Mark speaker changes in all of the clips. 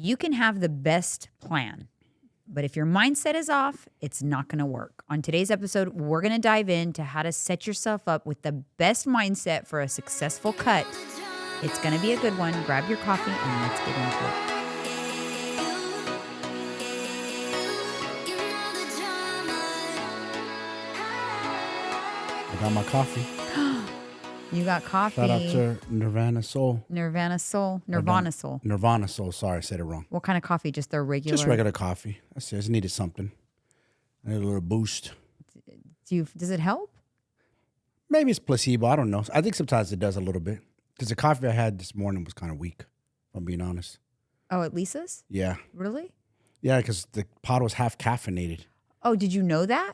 Speaker 1: You can have the best plan, but if your mindset is off, it's not going to work. On today's episode, we're going to dive into how to set yourself up with the best mindset for a successful cut. It's going to be a good one. Grab your coffee and let's get into it.
Speaker 2: I got my coffee.
Speaker 1: You got coffee.
Speaker 2: Shout out to Nirvana Soul.
Speaker 1: Nirvana Soul. Nirvana Soul.
Speaker 2: Nirvana Soul. Sorry, I said it wrong.
Speaker 1: What kind of coffee? Just their regular?
Speaker 2: Just regular coffee. I just needed something. I need a little boost.
Speaker 1: Does it help?
Speaker 2: Maybe it's placebo. I don't know. I think sometimes it does a little bit. Because the coffee I had this morning was kind of weak, if I'm being honest.
Speaker 1: Oh, at Lisa's?
Speaker 2: Yeah.
Speaker 1: Really?
Speaker 2: Yeah, because the pot was half caffeinated.
Speaker 1: Oh, did you know that?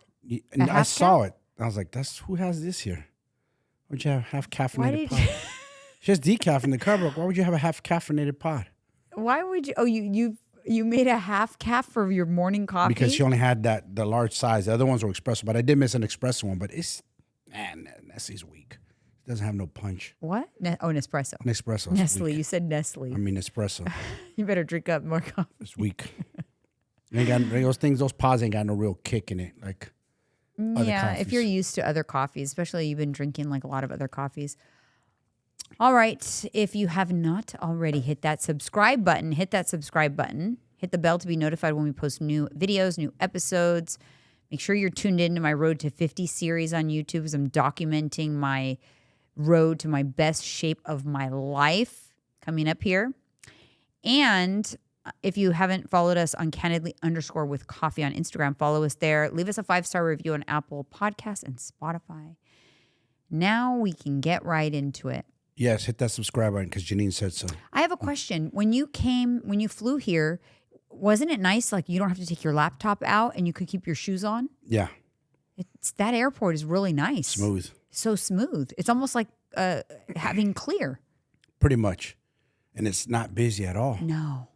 Speaker 2: And I saw it. I was like, who has this here? Why'd you have half caffeinated pot? She has decaf in the cupboard. Why would you have a half caffeinated pot?
Speaker 1: Why would you? Oh, you made a half calf for your morning coffee?
Speaker 2: Because she only had the large size. The other ones were espresso, but I did miss an espresso one. But Nestle's weak. It doesn't have no punch.
Speaker 1: What? Nespresso.
Speaker 2: Nespresso.
Speaker 1: Nestle.
Speaker 2: Weak.
Speaker 1: You said Nestle.
Speaker 2: I mean espresso.
Speaker 1: You better drink up more coffee.
Speaker 2: It's weak. Ain't got those pods ain't got no real kick in it. Like other coffees.
Speaker 1: If you're used to other coffees, especially you've been drinking like a lot of other coffees. All right. If you have not already hit that subscribe button, hit that subscribe button. Hit the bell to be notified when we post new videos, new episodes. Make sure you're tuned in to my Road to 50 series on YouTube as I'm documenting my road to my best shape of my life coming up here. And if you haven't followed us on Candidly_with_coffee on Instagram, follow us there. Leave us a 5-star review on Apple Podcasts and Spotify. Now we can get right into it.
Speaker 2: Yes, hit that subscribe button because Janine said so.
Speaker 1: I have a question. When you flew here, wasn't it nice? Like you don't have to take your laptop out and you could keep your shoes on?
Speaker 2: Yeah.
Speaker 1: That airport is really nice.
Speaker 2: Smooth.
Speaker 1: So smooth. It's almost like having clear.
Speaker 2: Pretty much. And it's not busy at all.
Speaker 1: No.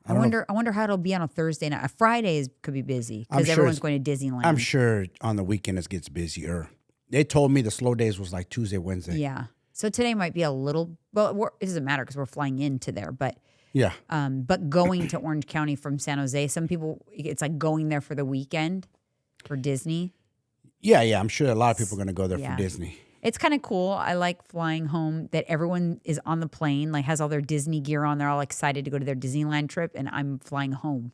Speaker 1: I wonder how it'll be on a Thursday night. Fridays could be busy because everyone's going to Disneyland.
Speaker 2: I'm sure on the weekend it gets busier. They told me the slow days was like Tuesday, Wednesday.
Speaker 1: Yeah. So today might be a little, it doesn't matter because we're flying into there, but
Speaker 2: yeah.
Speaker 1: But going to Orange County from San Jose, some people, it's like going there for the weekend for Disney.
Speaker 2: Yeah. I'm sure a lot of people are going to go there for Disney.
Speaker 1: It's kind of cool. I like flying home that everyone is on the plane, like has all their Disney gear on. They're all excited to go to their Disneyland trip, and I'm flying home.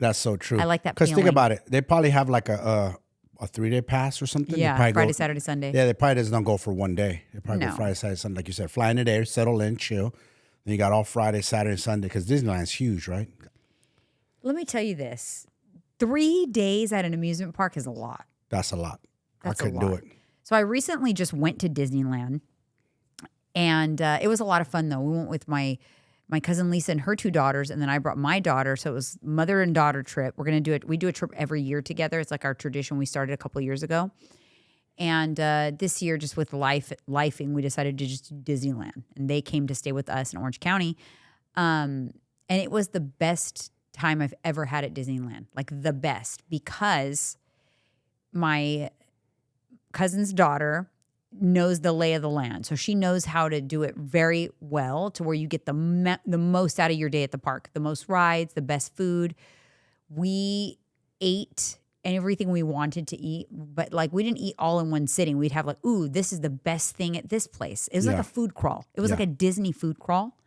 Speaker 2: That's so true.
Speaker 1: I like that
Speaker 2: because
Speaker 1: feeling.
Speaker 2: think about it. They probably have like a 3-day pass or something.
Speaker 1: Yeah, Friday, Saturday, Sunday.
Speaker 2: Yeah, they probably don't go for one day. They probably
Speaker 1: No.
Speaker 2: go Friday, Saturday, Sunday. Like you said, fly in the day, settle in, chill. Then you got all Friday, Saturday, Sunday because Disneyland's huge, right?
Speaker 1: Let me tell you this. 3 days at an amusement park is a lot.
Speaker 2: That's a lot.
Speaker 1: That's
Speaker 2: I couldn't do it.
Speaker 1: So I recently just went to Disneyland, and it was a lot of fun, though. We went with my cousin Lisa and her 2 daughters, and then I brought my daughter. So it was mother and daughter trip. We're going to do it. We do a trip every year together. It's like our tradition. We started a couple of years ago. And this year, just with lifing, we decided to just do Disneyland. And they came to stay with us in Orange County. And it was the best time I've ever had at Disneyland. Like the best. Because my cousin's daughter knows the lay of the land. So she knows how to do it very well to where you get the most out of your day at the park. The most rides, the best food. We ate everything we wanted to eat, but like we didn't eat all in one sitting. We'd have like, ooh, this is the best thing at this place. It was like a food crawl. It was like a Disney food crawl,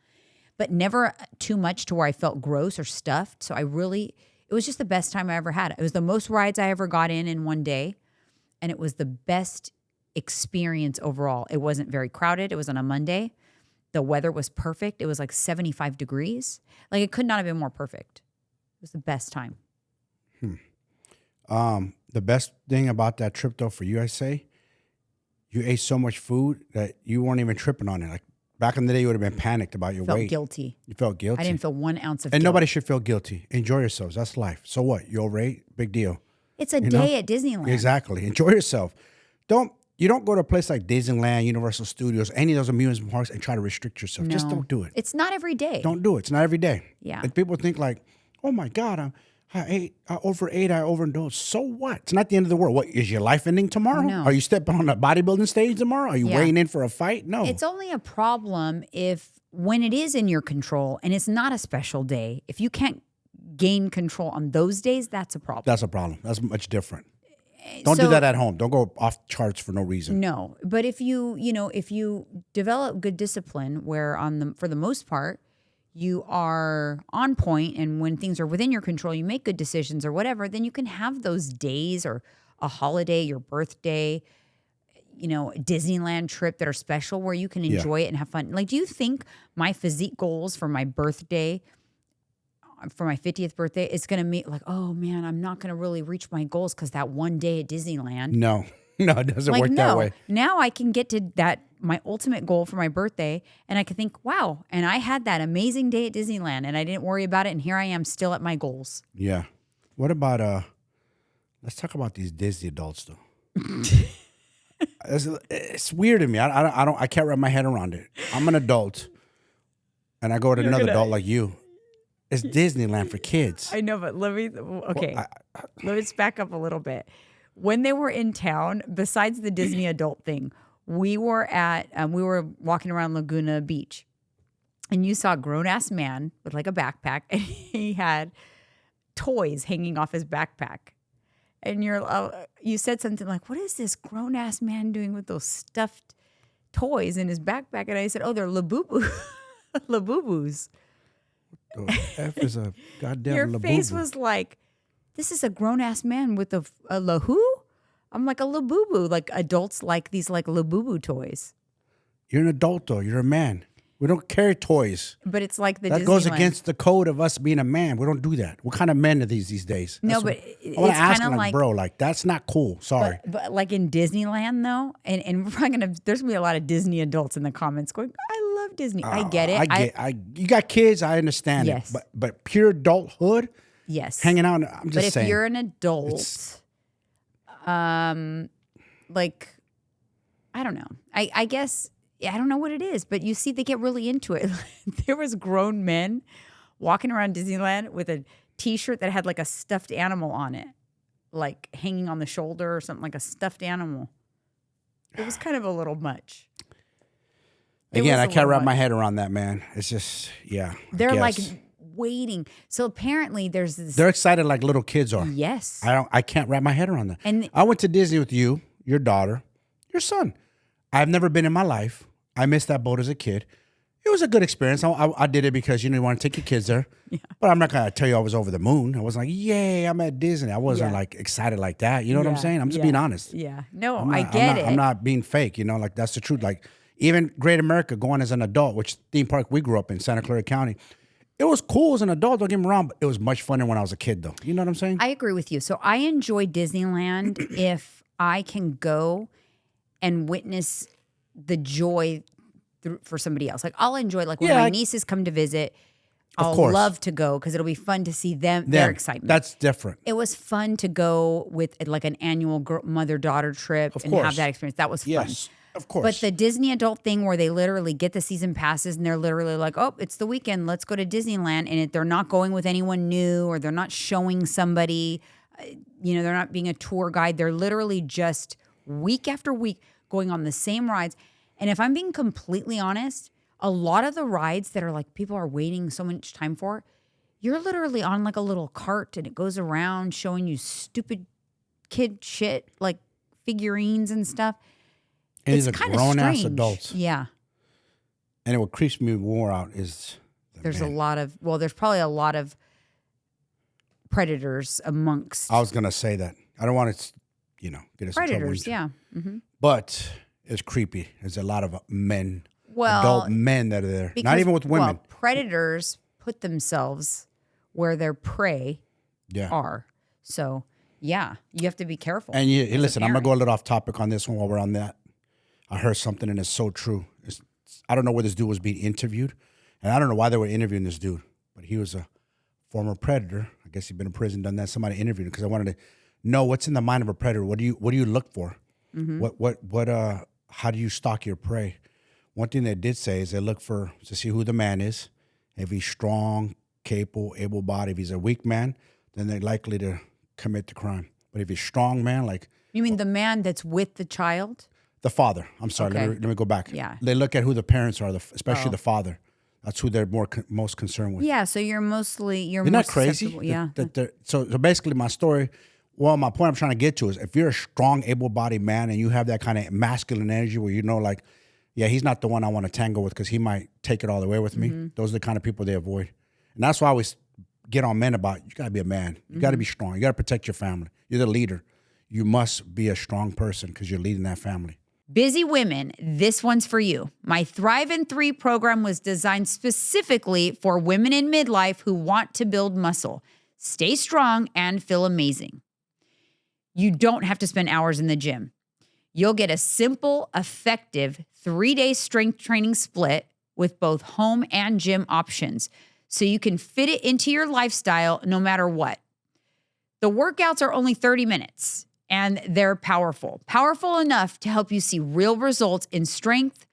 Speaker 1: but never too much to where I felt gross or stuffed. So it was just the best time I ever had. It was the most rides I ever got in one day. And it was the best experience overall. It wasn't very crowded. It was on a Monday. The weather was perfect. It was like 75 degrees. Like it could not have been more perfect. It was the best time.
Speaker 2: The best thing about that trip, though, for you, I say, you ate so much food that you weren't even tripping on it. Like back in the day, you would have been panicked about your weight.
Speaker 1: Felt guilty.
Speaker 2: You felt guilty.
Speaker 1: I didn't feel 1 ounce of guilt.
Speaker 2: And nobody should feel guilty. Enjoy yourselves. That's life. So what? You overate? Big deal.
Speaker 1: It's a day at Disneyland.
Speaker 2: Exactly. Enjoy yourself. You don't go to a place like Disneyland, Universal Studios, any of those amusement parks and try to restrict yourself.
Speaker 1: No.
Speaker 2: Just don't do it.
Speaker 1: It's not every day.
Speaker 2: Don't do it. It's not every day.
Speaker 1: Yeah.
Speaker 2: And people think like, oh my God, I overate, I overindulged. So what? It's not the end of the world. What, is your life ending tomorrow?
Speaker 1: No.
Speaker 2: Are you stepping on a bodybuilding stage tomorrow? Are you weighing in for a fight? No.
Speaker 1: It's only a problem if when it is in your control and it's not a special day, if you can't gain control on those days, that's a problem.
Speaker 2: That's a problem. That's much different. Don't do that at home. Don't go off charts for no reason.
Speaker 1: No, but if you develop good discipline, where for the most part, you are on point, and when things are within your control, you make good decisions or whatever, then you can have those days or a holiday, your birthday, Disneyland trip that are special where you can enjoy it and have fun. Like, do you think my physique goals for my birthday, for my 50th birthday, it's going to make like, oh man, I'm not going to really reach my goals because that one day at Disneyland.
Speaker 2: No, it doesn't work that way.
Speaker 1: Now I can get to my ultimate goal for my birthday, and I can think, wow, and I had that amazing day at Disneyland and I didn't worry about it, and here I am still at my goals.
Speaker 2: Yeah. What about let's talk about these Disney adults though. It's weird to me. I can't wrap my head around it. I'm an adult and I go to another adult like you. It's Disneyland for kids.
Speaker 1: I know, but let me let's back up a little bit. When they were in town, besides the Disney adult thing, we were walking around Laguna Beach, and you saw a grown-ass man with like a backpack, and he had toys hanging off his backpack. And you said something like, what is this grown-ass man doing with those stuffed toys in his backpack? And I said, oh, they're Labubu. Labubus.
Speaker 2: The F is a goddamn
Speaker 1: Your
Speaker 2: Labubu.
Speaker 1: face was like, this is a grown-ass man with a Lahu? I'm like, a Labubu. Like, adults like these like Labubu toys.
Speaker 2: You're an adult, though. You're a man. We don't carry toys.
Speaker 1: But it's like the
Speaker 2: that goes against the code of us being a man. We don't do that. What kind of men are these days?
Speaker 1: No,
Speaker 2: but
Speaker 1: it's
Speaker 2: I want to ask
Speaker 1: kind
Speaker 2: him,
Speaker 1: of
Speaker 2: like, bro, like, that's not cool. Sorry.
Speaker 1: But like in Disneyland, though, and we're probably there's going to be a lot of Disney adults in the comments going, I love Disney. I get it.
Speaker 2: You got kids, I understand it. But pure adulthood,
Speaker 1: yes.
Speaker 2: Hanging out, I'm just saying.
Speaker 1: But if you're an adult, like, I don't know. I guess, I don't know what it is, but you see, they get really into it. There was grown men walking around Disneyland with a T-shirt that had like a stuffed animal on it, like hanging on the shoulder or something, like a stuffed animal. It was kind of a little much.
Speaker 2: Again, I can't wrap my head around that, man. It's just, yeah.
Speaker 1: They're like waiting. So apparently there's this.
Speaker 2: They're excited like little kids are.
Speaker 1: Yes.
Speaker 2: I can't wrap my head around that.
Speaker 1: And
Speaker 2: I went to Disney with you, your daughter, your son. I've never been in my life. I missed that boat as a kid. It was a good experience. I did it because, you want to take your kids there. Yeah. But I'm not going to tell you I was over the moon. I was like, yay, I'm at Disney. I wasn't like excited like that. You know what I'm saying? I'm just being honest.
Speaker 1: Yeah. No, I get it.
Speaker 2: I'm not being fake. Like that's the truth. Like even Great America going as an adult, which theme park we grew up in, Santa Clara County. It was cool as an adult, don't get me wrong, but it was much funner when I was a kid though. You know what I'm saying?
Speaker 1: I agree with you. So I enjoy Disneyland if I can go and witness the joy for somebody else. Like I'll enjoy, like when my nieces come to visit, I'll love to go because it'll be fun to see their excitement.
Speaker 2: That's different.
Speaker 1: It was fun to go with like an annual mother-daughter trip and have that experience. That was fun.
Speaker 2: Yes, of course.
Speaker 1: But the Disney adult thing where they literally get the season passes and they're literally like, oh, it's the weekend, let's go to Disneyland. And they're not going with anyone new or they're not showing somebody, they're not being a tour guide. They're literally just week after week going on the same rides. And if I'm being completely honest, a lot of the rides that are like people are waiting so much time for, you're literally on like a little cart and it goes around showing you stupid kid shit like figurines and stuff.
Speaker 2: And it's kind of grown-ass adults.
Speaker 1: Yeah.
Speaker 2: And what creeps me more out is
Speaker 1: there's probably a lot of predators amongst.
Speaker 2: I was going to say that. I don't want to, get us
Speaker 1: predators,
Speaker 2: in trouble.
Speaker 1: Yeah. Mm-hmm.
Speaker 2: But it's creepy. There's a lot of men, adult men that are there. Not even with women.
Speaker 1: Well, predators put themselves where their prey are. So, yeah, you have to be careful.
Speaker 2: And listen, I'm going to go a little off topic on this one while we're on that. I heard something and it's so true. I don't know where this dude was being interviewed. And I don't know why they were interviewing this dude. But he was a former predator. I guess he'd been in prison, done that. Somebody interviewed him because I wanted to know what's in the mind of a predator. What do you look for? Mm-hmm. How do you stalk your prey? One thing they did say is they look to see who the man is. If he's strong, capable, able-bodied. If he's a weak man, then they're likely to commit the crime. But if he's a strong man, like...
Speaker 1: You mean the man that's with the child?
Speaker 2: The father. I'm sorry. Okay. Let me go back.
Speaker 1: Yeah.
Speaker 2: They look at who the parents are, especially the father. That's who they're most concerned with.
Speaker 1: Yeah, so you're
Speaker 2: Isn't
Speaker 1: more
Speaker 2: that crazy?
Speaker 1: susceptible. Yeah.
Speaker 2: So basically, my story. Well, my point I'm trying to get to is if you're a strong, able-bodied man and you have that kind of masculine energy where like, yeah, he's not the one I want to tangle with because he might take it all the way with me. Those are the kind of people they avoid. And that's why I always get on men about, you got to be a man. You got to be strong. You got to protect your family. You're the leader. You must be a strong person because you're leading that family.
Speaker 1: Busy women, this one's for you. My Thrive in 3 program was designed specifically for women in midlife who want to build muscle, stay strong, and feel amazing. You don't have to spend hours in the gym. You'll get a simple, effective 3-day strength training split with both home and gym options, so you can fit it into your lifestyle no matter what. The workouts are only 30 minutes, and they're powerful enough to help you see real results in strength,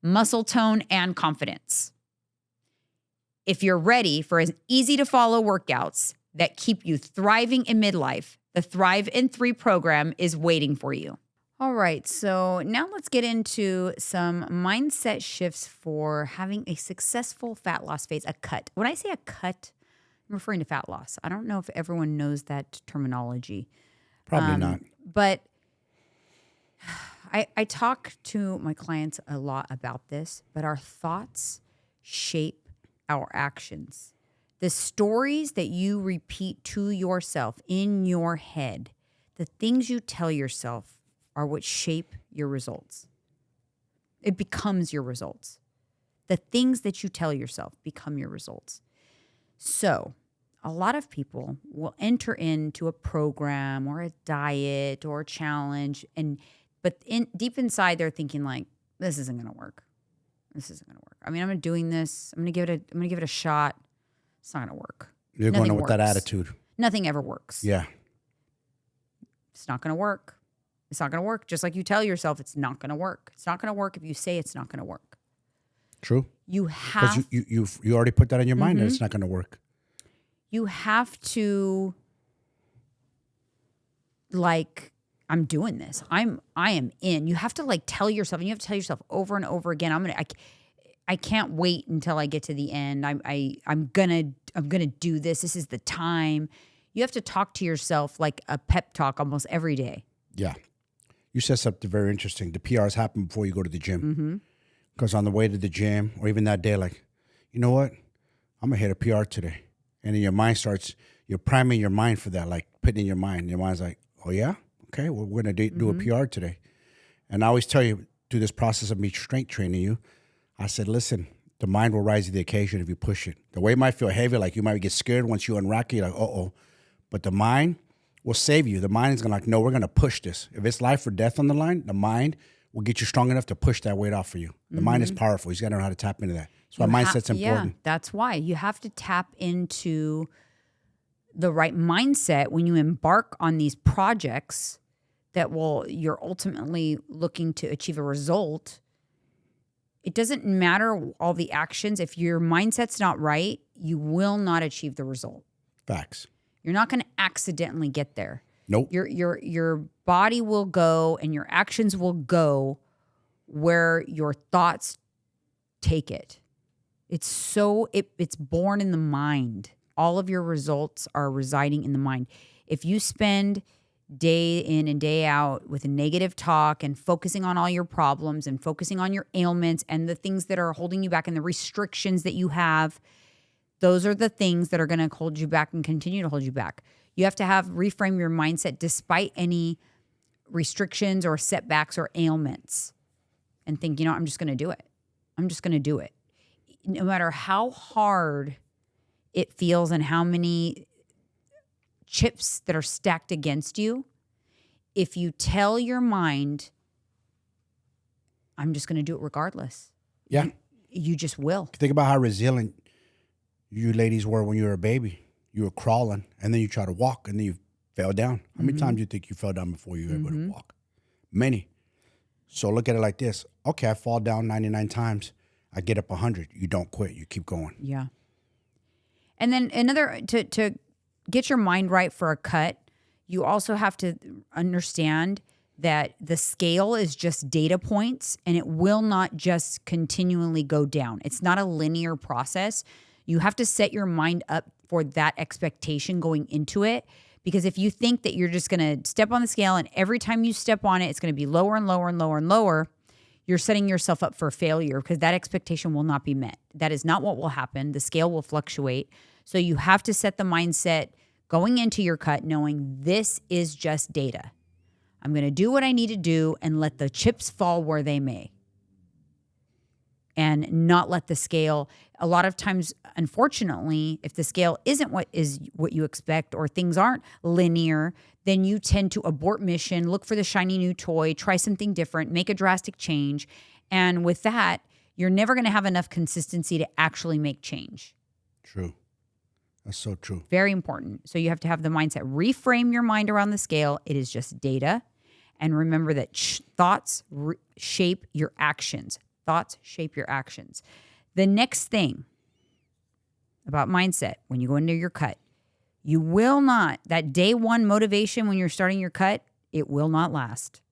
Speaker 1: muscle tone, and confidence. If you're ready for as easy-to-follow workouts that keep you thriving in midlife, the Thrive in 3 program is waiting for you. All right, so now let's get into some mindset shifts for having a successful fat loss phase, a cut. When I say a cut, I'm referring to fat loss. I don't know if everyone knows that terminology.
Speaker 2: Probably not.
Speaker 1: But I talk to my clients a lot about this, but our thoughts shape our actions. The stories that you repeat to yourself in your head, the things you tell yourself are what shape your results. It becomes your results. The things that you tell yourself become your results. So a lot of people will enter into a program or a diet or a challenge, but deep inside they're thinking like, this isn't going to work. This isn't going to work. I mean, I'm doing this. I'm going to give it a shot. It's not going to work.
Speaker 2: You're
Speaker 1: Nothing
Speaker 2: going in with that
Speaker 1: works.
Speaker 2: attitude.
Speaker 1: Nothing ever works.
Speaker 2: Yeah.
Speaker 1: It's not going to work. It's not going to work. Just like you tell yourself, it's not going to work. It's not going to work if you say it's not going to work.
Speaker 2: True.
Speaker 1: You have
Speaker 2: Because you already put that in your mind that it's not going to work.
Speaker 1: You have to, like, I'm doing this. I am in. You have to like tell yourself, and you have to tell yourself over and over again, I can't wait until I get to the end. I'm gonna do this. This is the time. You have to talk to yourself like a pep talk almost every day.
Speaker 2: Yeah. You said something very interesting. The PRs happen before you go to the gym. Because on the way to the gym or even that day, like, you know what? I'm going to hit a PR today. And then your mind you're priming your mind for that, like putting in your mind. Your mind's like, oh, yeah? Okay, well, we're going to do a PR today. And I always tell you, through this process of me strength training you, I said, listen, the mind will rise to the occasion if you push it. The way it might feel heavy, like you might get scared once you unrack it, you're like, uh-oh. But the mind will save you. The mind is going to like, no, we're going to push this. If it's life or death on the line, the mind will get you strong enough to push that weight off for you. The mind is powerful. You got to know how to tap into that. So our mindset's important.
Speaker 1: Yeah, that's why. You have to tap into the right mindset when you embark on these projects that you're ultimately looking to achieve a result. It doesn't matter all the actions. If your mindset's not right, you will not achieve the result.
Speaker 2: Facts.
Speaker 1: You're not going to accidentally get there.
Speaker 2: Nope.
Speaker 1: Your body will go and your actions will go where your thoughts take it. It's born in the mind. All of your results are residing in the mind. If you spend day in and day out with a negative talk and focusing on all your problems and focusing on your ailments and the things that are holding you back and the restrictions that you have, those are the things that are going to hold you back and continue to hold you back. You have to reframe your mindset despite any restrictions or setbacks or ailments and think, I'm just going to do it. I'm just going to do it. No matter how hard it feels and how many chips that are stacked against you, if you tell your mind, I'm just going to do it regardless.
Speaker 2: Yeah.
Speaker 1: You just will.
Speaker 2: Think about how resilient you ladies were when you were a baby. You were crawling, and then you try to walk, and then you fell down. How many times do you think you fell down before you were able to walk? Many. So look at it like this. Okay, I fall down 99 times. I get up 100. You don't quit. You keep going.
Speaker 1: Yeah. And then to get your mind right for a cut, you also have to understand that the scale is just data points and it will not just continually go down. It's not a linear process. You have to set your mind up for that expectation going into it. Because if you think that you're just going to step on the scale and every time you step on it, it's going to be lower and lower and lower and lower, you're setting yourself up for failure because that expectation will not be met. That is not what will happen. The scale will fluctuate. So you have to set the mindset going into your cut knowing this is just data. I'm going to do what I need to do and let the chips fall where they may. And not let the scale, a lot of times, unfortunately, if the scale isn't what you expect or things aren't linear, then you tend to abort mission, look for the shiny new toy, try something different, make a drastic change. And with that, you're never going to have enough consistency to actually make change.
Speaker 2: True. That's so true.
Speaker 1: Very important. So you have to have the mindset, reframe your mind around the scale. It is just data. And remember that thoughts shape your actions. Thoughts shape your actions. The next thing about mindset, when you go into your cut, you will not, that day one motivation when you're starting your cut, it will not last.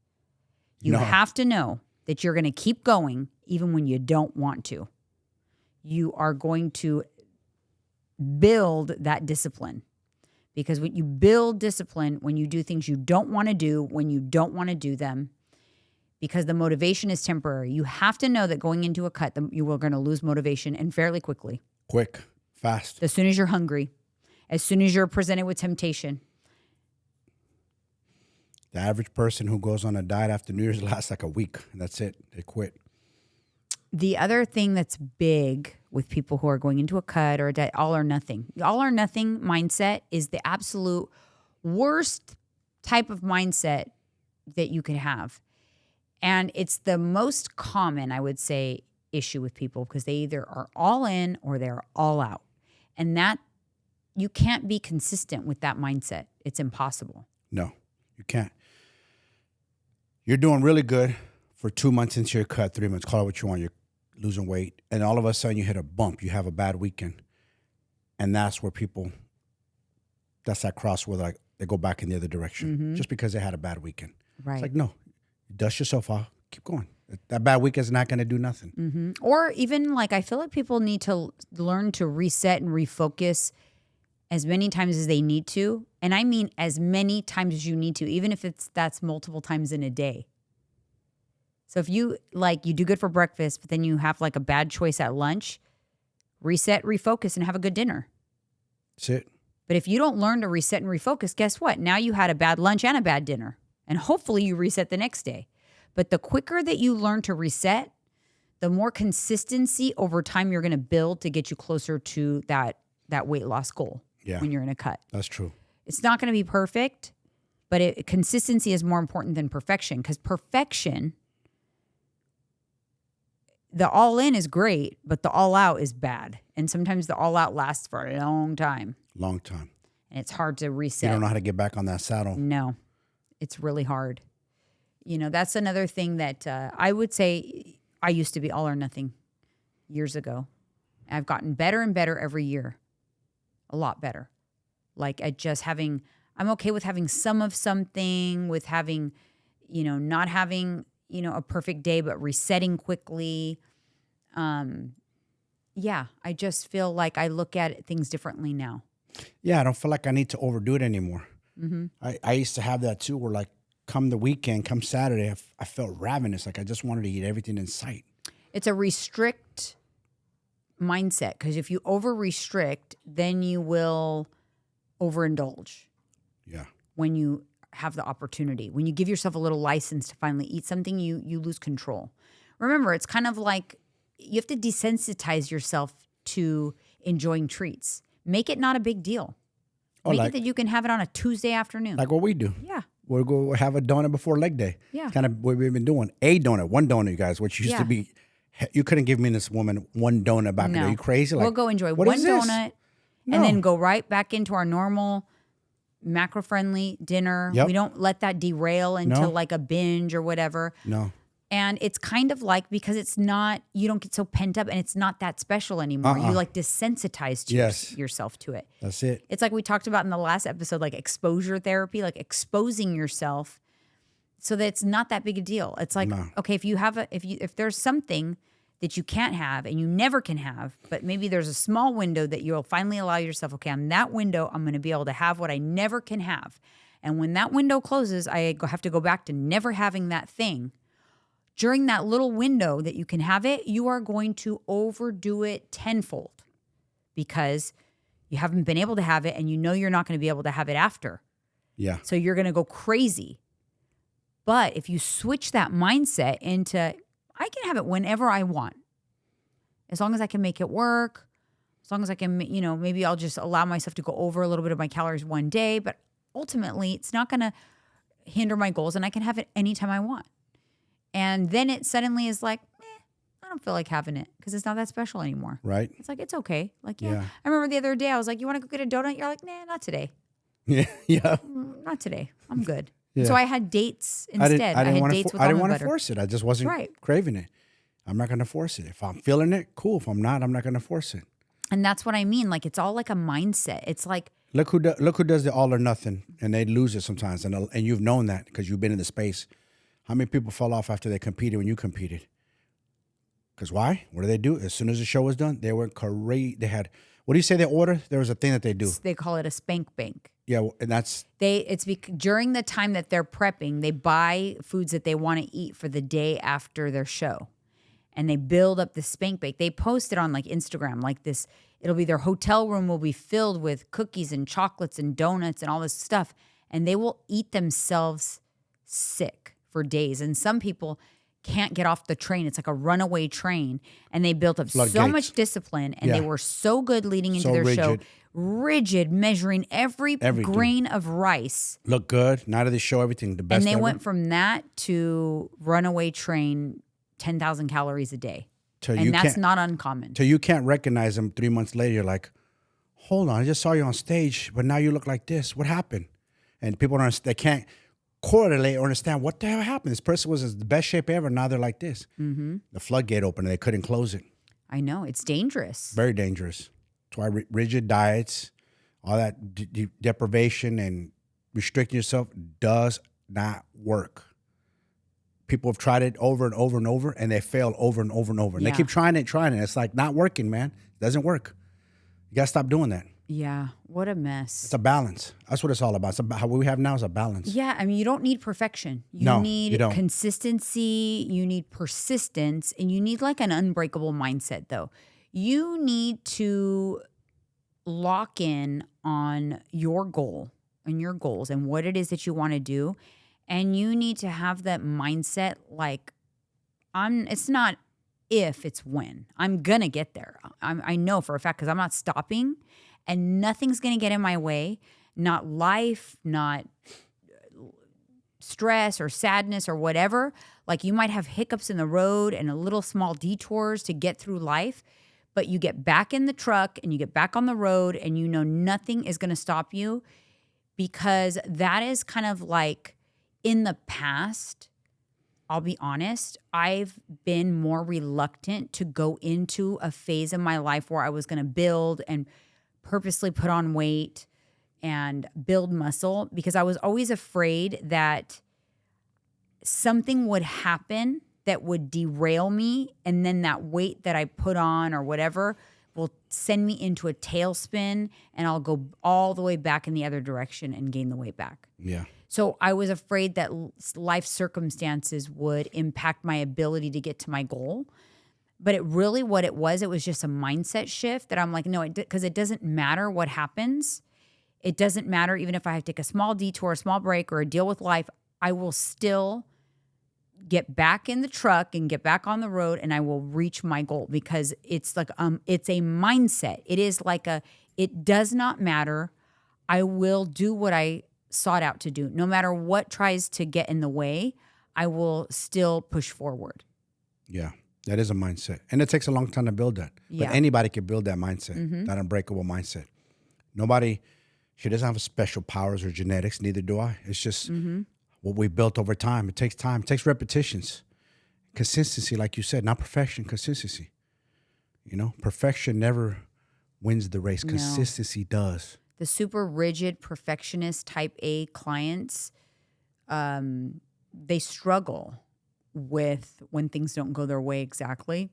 Speaker 1: You have to know that you're going to keep going even when you don't want to. You are going to build that discipline. Because when you build discipline, when you do things you don't want to do, when you don't want to do them, because the motivation is temporary. You have to know that going into a cut, you are going to lose motivation and fairly quickly.
Speaker 2: Quick, fast.
Speaker 1: As soon as you're hungry, as soon as you're presented with temptation.
Speaker 2: The average person who goes on a diet after New Year's lasts like a week. And that's it. They quit.
Speaker 1: The other thing that's big with people who are going into a cut or a diet, all or nothing. The all or nothing mindset is the absolute worst type of mindset that you could have. And it's the most common, I would say, issue with people because they either are all in or they're all out. And that, you can't be consistent with that mindset. It's impossible.
Speaker 2: No, you can't. You're doing really good for 2 months into your cut, 3 months, call it what you want, you're losing weight. And all of a sudden you hit a bump, you have a bad weekend. And that's where people, that's that cross where like they go back in the other direction just because they had a bad weekend.
Speaker 1: Right.
Speaker 2: It's like, no. Dust yourself off. Keep going. That bad week is not going to do nothing.
Speaker 1: Mm-hmm. Or even like I feel like people need to learn to reset and refocus as many times as they need to. And I mean as many times as you need to, even if that's multiple times in a day. So if you do good for breakfast, but then you have like a bad choice at lunch, reset, refocus, and have a good dinner.
Speaker 2: That's it.
Speaker 1: But if you don't learn to reset and refocus, guess what? Now you had a bad lunch and a bad dinner. And hopefully you reset the next day. But the quicker that you learn to reset, the more consistency over time you're going to build to get you closer to that weight loss goal when you're in a cut.
Speaker 2: That's true.
Speaker 1: It's not going to be perfect, but consistency is more important than perfection because perfection, the all in is great, but the all out is bad. And sometimes the all out lasts for a long time.
Speaker 2: Long time.
Speaker 1: And it's hard to reset.
Speaker 2: You don't know how to get back on that saddle.
Speaker 1: No. It's really hard. You know, that's another thing that I would say I used to be all or nothing years ago. I've gotten better and better every year. A lot better. Like at just having, I'm okay with having some of something, with having, not having, a perfect day, but resetting quickly. I just feel like I look at things differently now.
Speaker 2: Yeah, I don't feel like I need to overdo it anymore. Mm-hmm. I used to have that too, where like come the weekend, come Saturday, I felt ravenous. Like I just wanted to eat everything in sight.
Speaker 1: It's a restrict mindset because if you over restrict, then you will overindulge.
Speaker 2: Yeah.
Speaker 1: When you have the opportunity, when you give yourself a little license to finally eat something, you lose control. Remember, it's kind of like you have to desensitize yourself to enjoying treats. Make it not a big deal. Make it that you can have it on a Tuesday afternoon.
Speaker 2: Like what we do.
Speaker 1: Yeah.
Speaker 2: We'll go have a donut before leg day.
Speaker 1: Yeah.
Speaker 2: Kind of what we've been doing. One donut, you guys, which used to be, you couldn't give me and this woman one donut back in the day. Are you crazy?
Speaker 1: We'll go enjoy one donut and then go right back into our normal macro-friendly dinner.
Speaker 2: Yep.
Speaker 1: We don't let that derail into like a binge or whatever.
Speaker 2: No.
Speaker 1: And it's kind of like, because it's not, you don't get so pent up and it's not that special anymore. You like desensitize to yourself to it.
Speaker 2: That's it.
Speaker 1: It's like we talked about in the last episode, like exposure therapy, like exposing yourself so that it's not that big a deal. It's like, okay, if there's something that you can't have and you never can have, but maybe there's a small window that you'll finally allow yourself, okay, on that window, I'm going to be able to have what I never can have. And when that window closes, I have to go back to never having that thing. During that little window that you can have it, you are going to overdo it tenfold because you haven't been able to have it and you know you're not going to be able to have it after.
Speaker 2: Yeah.
Speaker 1: So you're going to go crazy. But if you switch that mindset into, I can have it whenever I want, as long as I can make it work, as long as I can, maybe I'll just allow myself to go over a little bit of my calories one day, but ultimately it's not going to hinder my goals and I can have it anytime I want. And then it suddenly is like, I don't feel like having it because it's not that special anymore.
Speaker 2: Right.
Speaker 1: It's like, it's okay. Like, yeah. I remember the other day I was like, you want to go get a donut? You're like, nah, not today.
Speaker 2: Yeah.
Speaker 1: Not today. I'm good.
Speaker 2: Yeah.
Speaker 1: So I had dates instead. I had dates with
Speaker 2: I didn't
Speaker 1: almond
Speaker 2: want to
Speaker 1: butter.
Speaker 2: force it. I just wasn't craving it. I'm not going to force it. If I'm feeling it, cool. If I'm not, I'm not going to force it.
Speaker 1: And that's what I mean. Like, it's all like a mindset. It's like,
Speaker 2: look who does the all or nothing, and they lose it sometimes. And you've known that because you've been in the space. How many people fell off after they competed when you competed? Because why? What do they do? As soon as the show was done, they were great. They had, what do you say they order? There was a thing that they do.
Speaker 1: They call it a spank bank.
Speaker 2: Yeah, and that's...
Speaker 1: during the time that they're prepping, they buy foods that they want to eat for the day after their show. And they build up the spank bank. They post it on like Instagram, like this. It'll be their hotel room will be filled with cookies and chocolates and donuts and all this stuff. And they will eat themselves sick for days. And some people can't get off the train. It's like a runaway train. And they built up so much discipline. And they were so good leading into their show. Rigid, measuring everything. Grain of rice.
Speaker 2: Look good. Night of the show, everything. The best
Speaker 1: And they
Speaker 2: ever.
Speaker 1: went from that to runaway train, 10,000 calories a day. And that's not uncommon.
Speaker 2: So you can't recognize them 3 months later. You're like, hold on, I just saw you on stage, but now you look like this. What happened? And people they can't correlate or understand what the hell happened. This person was in the best shape ever. Now they're like this. Mm-hmm. The floodgate opened and they couldn't close it.
Speaker 1: I know. It's dangerous.
Speaker 2: Very dangerous. That's why rigid diets, all that deprivation and restricting yourself does not work. People have tried it over and over and over, and they fail over and over and over. And they keep trying it. It's like not working, man. It doesn't work. You got to stop doing that.
Speaker 1: Yeah. What a mess.
Speaker 2: It's a balance. That's what it's all about. How we have now is a balance.
Speaker 1: Yeah. I mean, you don't need perfection. You need consistency. You need persistence. And you need like an unbreakable mindset, though. You need to lock in on your goal and your goals and what it is that you want to do. And you need to have that mindset like, it's not if, it's when. I'm going to get there. I know for a fact because I'm not stopping and nothing's going to get in my way. Not life, not stress or sadness or whatever. Like you might have hiccups in the road and a little small detours to get through life, but you get back in the truck and you get back on the road and you know nothing is going to stop you because that is kind of like, in the past, I'll be honest, I've been more reluctant to go into a phase of my life where I was going to build and purposely put on weight and build muscle because I was always afraid that something would happen that would derail me and then that weight that I put on or whatever will send me into a tailspin and I'll go all the way back in the other direction and gain the weight back.
Speaker 2: Yeah.
Speaker 1: So I was afraid that life circumstances would impact my ability to get to my goal. But what it was just a mindset shift that I'm like, no, because it doesn't matter what happens. It doesn't matter even if I have to take a small detour, a small break, or a deal with life, I will still get back in the truck and get back on the road and I will reach my goal because it's like, it's a mindset. It is like it does not matter. I will do what I sought out to do. No matter what tries to get in the way, I will still push forward.
Speaker 2: Yeah, that is a mindset. And it takes a long time to build that. But anybody can build that mindset, that unbreakable mindset. She doesn't have special powers or genetics, neither do I. It's just what we built over time. It takes time. It takes repetitions. Consistency, like you said, not perfection, consistency. Perfection never wins the race. Consistency does.
Speaker 1: The super rigid perfectionist type A clients, they struggle with when things don't go their way exactly.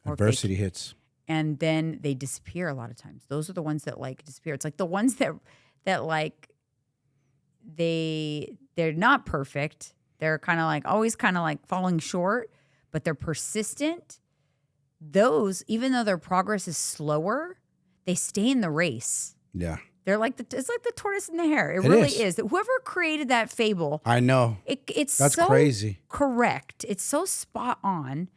Speaker 1: Or if they
Speaker 2: Adversity hits.
Speaker 1: and then they disappear a lot of times. Those are the ones that like disappear. It's like the ones that like they're not perfect. They're kind of like always kind of like falling short, but they're persistent. Those, even though their progress is slower, they stay in the race.
Speaker 2: Yeah.
Speaker 1: They're like it's like the tortoise and the hare. It
Speaker 2: It
Speaker 1: really
Speaker 2: is.
Speaker 1: is. Whoever created that fable,
Speaker 2: I know.
Speaker 1: it's
Speaker 2: That's
Speaker 1: so
Speaker 2: crazy.
Speaker 1: correct. It's so spot on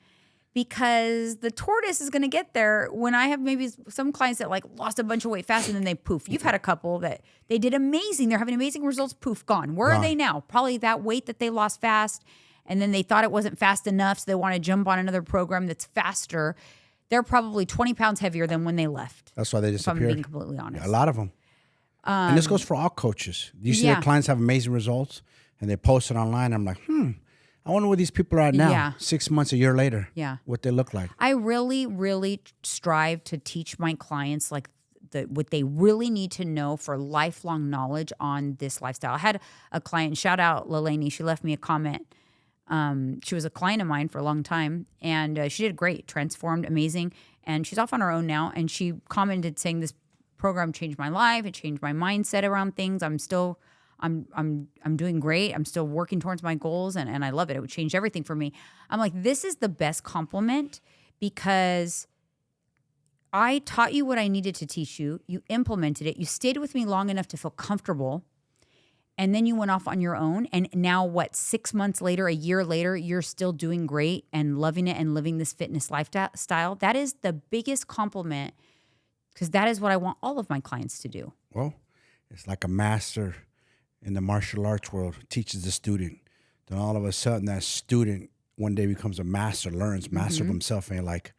Speaker 1: because the tortoise is going to get there when I have maybe some clients that like lost a bunch of weight fast and then they poof. You've had a couple that they did amazing. They're having amazing results. Poof, gone. Where are they now? Probably that weight that they lost fast and then they thought it wasn't fast enough. So they want to jump on another program that's faster. They're probably 20 pounds heavier than when they left.
Speaker 2: That's why they
Speaker 1: If I'm
Speaker 2: disappeared.
Speaker 1: being completely honest.
Speaker 2: A lot of them. And this goes for all coaches. You see their clients have amazing results and they post it online. I'm like, I wonder where these people are at now.
Speaker 1: Yeah.
Speaker 2: 6 months, a year later.
Speaker 1: Yeah.
Speaker 2: What they look like.
Speaker 1: I really, really strive to teach my clients like what they really need to know for lifelong knowledge on this lifestyle. I had a client, shout out Lelani, she left me a comment. She was a client of mine for a long time and she did great, transformed, amazing. And she's off on her own now. And she commented saying this program changed my life. It changed my mindset around things. I'm doing great. I'm still working towards my goals and I love it. It would change everything for me. I'm like, this is the best compliment because I taught you what I needed to teach you. You implemented it. You stayed with me long enough to feel comfortable. And then you went off on your own. And now 6 months later, a year later, you're still doing great and loving it and living this fitness lifestyle. That is the biggest compliment because that is what I want all of my clients to do.
Speaker 2: Well, it's like a master in the martial arts world teaches the student. Then all of a sudden that student one day becomes a master, learns master of himself. And you're like,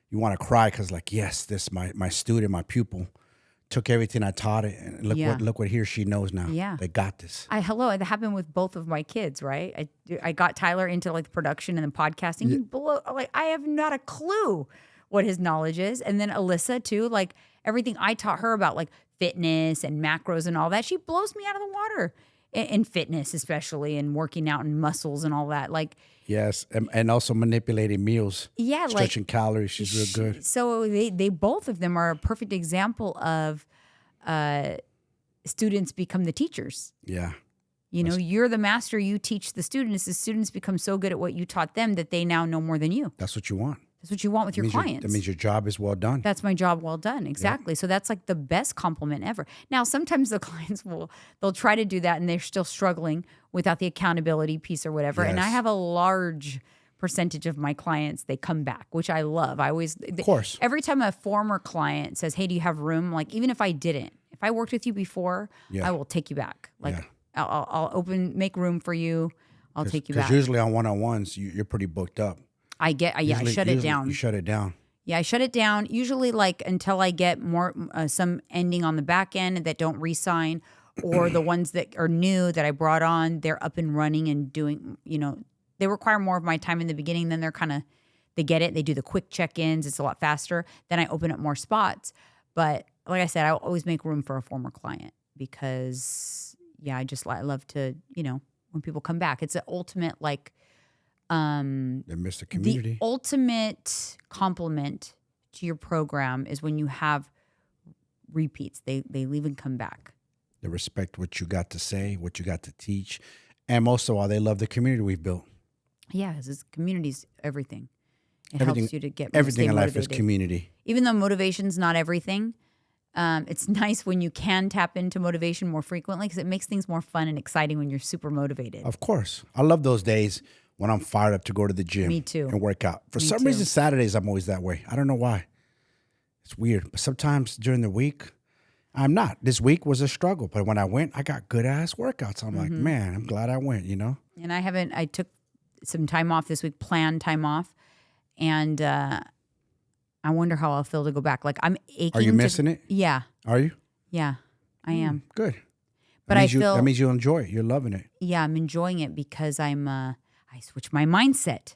Speaker 2: you want to cry because like, yes, this my student, my pupil took everything I taught it. And look what he or she knows now.
Speaker 1: Yeah.
Speaker 2: They got this.
Speaker 1: It happened with both of my kids, right? I got Tyler into like the production and the podcasting.
Speaker 2: Yeah.
Speaker 1: I have not a clue what his knowledge is. And then Alyssa too, like everything I taught her about like fitness and macros and all that, she blows me out of the water in fitness, especially and working out and muscles and all that. Like,
Speaker 2: yes. And also manipulating meals.
Speaker 1: Yeah.
Speaker 2: Stretching calories. She's real good.
Speaker 1: So they both of them are a perfect example of students become the teachers.
Speaker 2: Yeah.
Speaker 1: You're the master, you teach the students. The students become so good at what you taught them that they now know more than you.
Speaker 2: That's what you want.
Speaker 1: That's what you want with your clients.
Speaker 2: That means your job is well done.
Speaker 1: That's my job well done. Exactly. Yeah. So that's like the best compliment ever. Now, sometimes the clients they'll try to do that and they're still struggling without the accountability piece or whatever. Yes. And I have a large percentage of my clients, they come back, which I love. Of
Speaker 2: course.
Speaker 1: Every time a former client says, hey, do you have room? Like, even if I didn't, if I worked with you before, I will take you back. Like, I'll make room for you. I'll take you back.
Speaker 2: Because usually on one-on-ones, you're pretty booked up.
Speaker 1: I shut it down.
Speaker 2: You shut it down.
Speaker 1: Yeah, I shut it down. Usually like until I get more, some ending on the back end that don't re-sign or the ones that are new that I brought on, they're up and running and doing, they require more of my time in the beginning. Then they get it. They do the quick check-ins. It's a lot faster. Then I open up more spots. But like I said, I always make room for a former client because I love to, when people come back, it's an ultimate like,
Speaker 2: they miss the community.
Speaker 1: The ultimate compliment to your program is when you have repeats. They leave and come back.
Speaker 2: They respect what you got to say, what you got to teach, and most of all, they love the community we've built.
Speaker 1: Yeah, because community's everything. It helps you to get
Speaker 2: everything in life
Speaker 1: motivated.
Speaker 2: is community.
Speaker 1: Even though motivation's not everything, it's nice when you can tap into motivation more frequently because it makes things more fun and exciting when you're super motivated.
Speaker 2: Of course, I love those days when I'm fired up to go to the gym.
Speaker 1: Me too.
Speaker 2: And work out. For some reason, Saturdays, I'm always that way. I don't know why. It's weird. But sometimes during the week, I'm not. This week was a struggle. But when I went, I got good-ass workouts. I'm like, man, I'm glad I went,
Speaker 1: And I took some time off this week, planned time off. And I wonder how I'll feel to go back. Like, I'm aching.
Speaker 2: Are you missing it?
Speaker 1: Yeah.
Speaker 2: Are you?
Speaker 1: Yeah, I am.
Speaker 2: Good.
Speaker 1: But
Speaker 2: that means you enjoy it. You're loving it.
Speaker 1: Yeah, I'm enjoying it because I switched my mindset.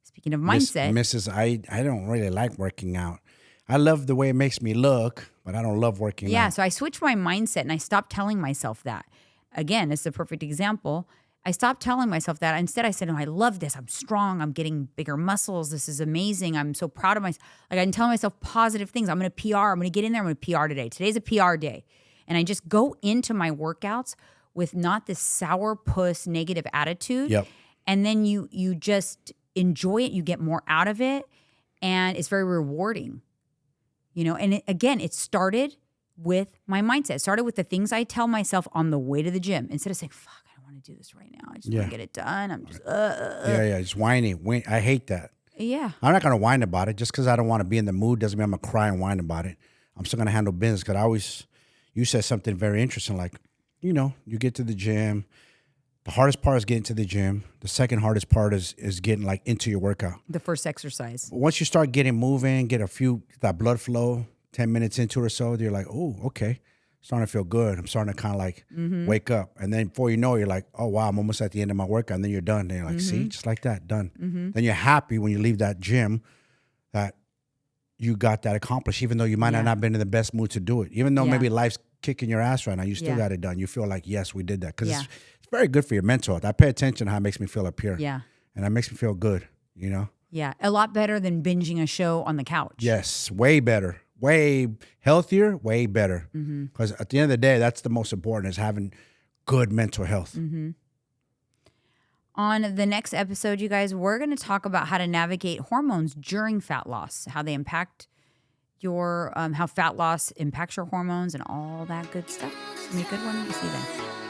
Speaker 1: Speaking of mindset.
Speaker 2: Mrs., I don't really like working out. I love the way it makes me look, but I don't love working out.
Speaker 1: Yeah, so I switched my mindset and I stopped telling myself that. Again, it's a perfect example. I stopped telling myself that. Instead, I said, no, I love this. I'm strong. I'm getting bigger muscles. This is amazing. I'm so proud of myself. Like I'm telling myself positive things. I'm going to PR. I'm going to get in there. I'm going to PR today. Today's a PR day. And I just go into my workouts with not this sourpuss negative attitude.
Speaker 2: Yep.
Speaker 1: And then you just enjoy it. You get more out of it. And it's very rewarding, you know? And it started with my mindset. It started with the things I tell myself on the way to the gym. Instead of saying, fuck, I don't want to do this right now. I just want to get it done. I'm just,
Speaker 2: Yeah, it's whiny. I hate that.
Speaker 1: Yeah.
Speaker 2: I'm not going to whine about it. Just because I don't want to be in the mood doesn't mean I'm going to cry and whine about it. I'm still going to handle business because you said something very interesting. Like, you know, you get to the gym. The hardest part is getting to the gym. The second hardest part is getting like into your workout.
Speaker 1: The first exercise.
Speaker 2: Once you start getting moving, get that blood flow, 10 minutes into it or so, you're like, oh, okay. Starting to feel good. I'm starting to kind of like wake up. And then before you know it, you're like, oh, wow, I'm almost at the end of my workout. And then you're done. Then you're like, see, just like that, done. Then you're happy when you leave that gym that you got that accomplished, even though you might not have been in the best mood to do it. Even though maybe life's kicking your ass right now, you still got it done. You feel like, yes, we did that. Because it's very good for your mental health. I pay attention to how it makes me feel up here.
Speaker 1: Yeah.
Speaker 2: And that makes me feel good, you know?
Speaker 1: Yeah. A lot better than binging a show on the couch.
Speaker 2: Yes, way better. Way healthier, way better. Because at the end of the day, that's the most important, is having good mental health.
Speaker 1: On the next episode, you guys, we're going to talk about how to navigate hormones during fat loss, how they impact your, how fat loss impacts your hormones and all that good stuff. It's going to be a good one. See you then.